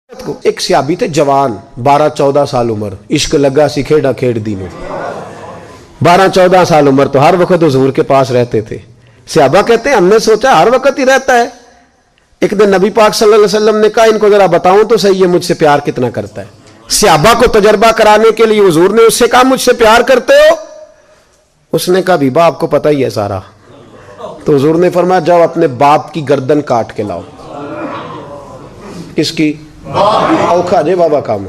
ایک صحابی تھے جوان 12-14 سال عمر، عشق لگا سی کھیڑا کھیڑ دینوں 12-14 سال عمر تو ہر وقت حضور کے پاس رہتے تھے۔ صحابہ کہتے ہیں ہم نے سوچا ہر وقت ہی رہتا ہے۔ ایک دن نبی پاک صلی اللہ علیہ وسلم نے کہا ان کو ذرا بتاؤں تو صحیح ہے مجھ سے پیار کتنا کرتا ہے۔ صحابہ کو تجربہ کرانے کے لیے حضور نے اس سے کہا مجھ سے پیار کرتے ہو؟ اس نے کہا بیبا آپ کو پتہ ہی ہے سارا۔ تو حضور نے فرمایا جاؤ اپنے باپ کی گردن کاٹ کے لاؤ۔ کس کی؟ اوکھا جے بابا کام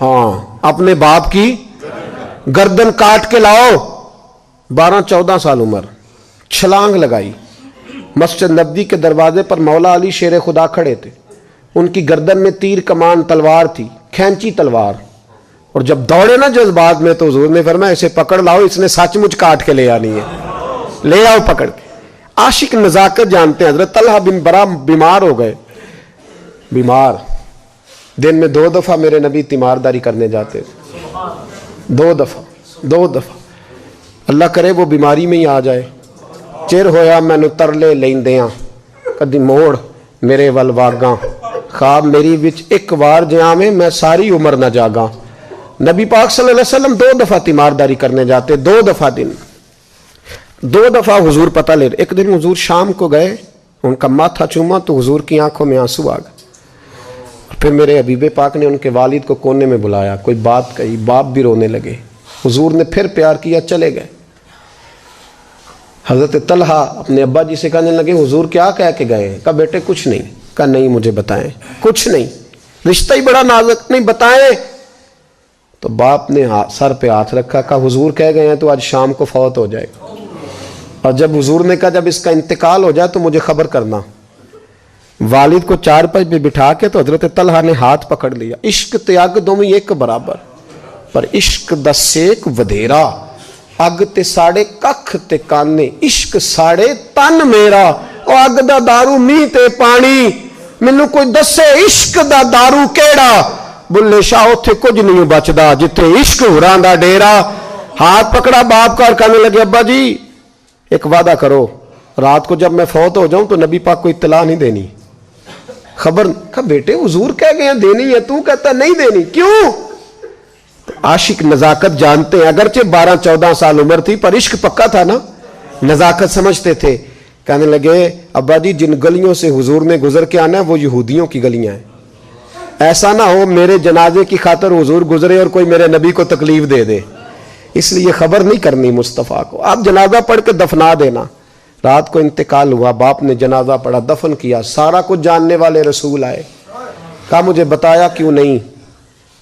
ہاں، اپنے باپ کی گردن کاٹ کے لاؤ۔ 12-14 سال عمر، چھلانگ لگائی۔ مسجد نبوی کے دروازے پر مولا علی شیر خدا کھڑے تھے، ان کی گردن میں تیر کمان تلوار تھی، کھینچی تلوار، اور جب دوڑے نا جذبات میں تو حضور نے فرمایا اسے پکڑ لاؤ، اس نے سچ مچ کاٹ کے لے آنی ہے، لے آؤ پکڑ کے۔ عاشق نزاکت جانتے ہیں۔ حضرت طلحہ بن برا بیمار ہو گئے، بیمار، دن میں 2 دفعہ میرے نبی تیمارداری کرنے جاتے تھے، 2 دفعہ۔ اللہ کرے وہ بیماری میں ہی آ جائے۔ چر ہویا مینو ترلے لیندیاں کدی موڑ میرے ول واگاں، خواب میری وچ ایک وار جہاں میں ساری عمر نہ جاگاں۔ نبی پاک صلی اللہ علیہ وسلم 2 دفعہ تیمارداری کرنے جاتے، 2 دفعہ دن، 2 دفعہ حضور پتہ لے۔ ایک دن حضور شام کو گئے، ان کا ماتھا چوما تو حضور کی آنکھوں میں آنسو آ گئے۔ پھر میرے حبیب پاک نے ان کے والد کو کونے میں بلایا، کوئی بات کہی، باپ بھی رونے لگے۔ حضور نے پھر پیار کیا، چلے گئے۔ حضرت طلحہ اپنے ابا جی سے کہنے لگے حضور کیا کہہ کے گئے؟ کہا بیٹے کچھ نہیں۔ کہا نہیں مجھے بتائیں، کچھ نہیں، رشتہ ہی بڑا نازک، نہیں بتائیں۔ تو باپ نے سر پہ ہاتھ رکھا، کہا حضور کہہ گئے ہیں تو آج شام کو فوت ہو جائے گا، اور جب حضور نے کہا جب اس کا انتقال ہو جائے تو مجھے خبر کرنا۔ والد کو چارپائی پہ بٹھا کے تو حضرت طلحہ نے ہاتھ پکڑ لیا۔ عشق تے اگ دوویں ایک برابر، پر عشق دا سیک ودھیرا، اگ تے ساڑے ککھ تے کانے، عشق ساڑے تن میرا، او اگ دا دارو می تے پانی، مینوں کوئی دسے عشق دا دارو کیڑا، بلے شاہ اتھے کچھ نہیں بچدا جتھے عشق ہوراں دا ڈیرا۔ ہاتھ پکڑا باپ کا اور کہنے لگے ابا جی ایک وعدہ کرو، رات کو جب میں فوت ہو جاؤں تو نبی پاک کو اطلاع نہیں دینی، خبر۔ کہا بیٹے حضور کہہ گئے ہیں دینی ہے، تو کہتا نہیں دینی، کیوں؟ عاشق نزاکت جانتے ہیں، اگرچہ 12-14 سال عمر تھی پر عشق پکا تھا نا، نزاکت سمجھتے تھے۔ کہنے لگے ابا جی جن گلیوں سے حضور نے گزر کے آنا ہے وہ یہودیوں کی گلیاں ہیں، ایسا نہ ہو میرے جنازے کی خاطر حضور گزرے اور کوئی میرے نبی کو تکلیف دے دے، اس لیے خبر نہیں کرنی مصطفیٰ کو، آپ جنازہ پڑھ کے دفنا دینا۔ رات کو انتقال ہوا، باپ نے جنازہ پڑھا، دفن کیا، سارا کچھ جاننے والے رسول آئے۔ کہا مجھے بتایا کیوں نہیں؟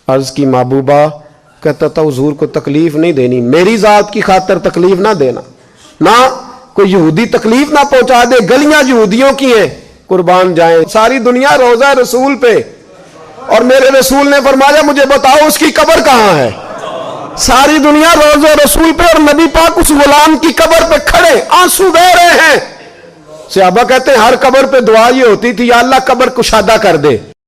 عرض کی محبوبہ، کہتا تھا حضور کو تکلیف نہیں دینی، میری ذات کی خاطر تکلیف نہ دینا، نہ کوئی یہودی تکلیف نہ پہنچا دے، گلیاں یہودیوں کی ہیں، قربان جائیں ساری دنیا روضہ رسول پہ، اور میرے رسول نے فرمایا مجھے بتاؤ اس کی قبر کہاں ہے؟ ساری دنیا روضہ رسول پہ، اور نبی پاک اس غلام کی قبر پہ کھڑے آنسو بہہ رہے ہیں۔ صحابہ کہتے ہیں ہر قبر پہ دعا یہ ہوتی تھی یا اللہ قبر کشادہ کر دے،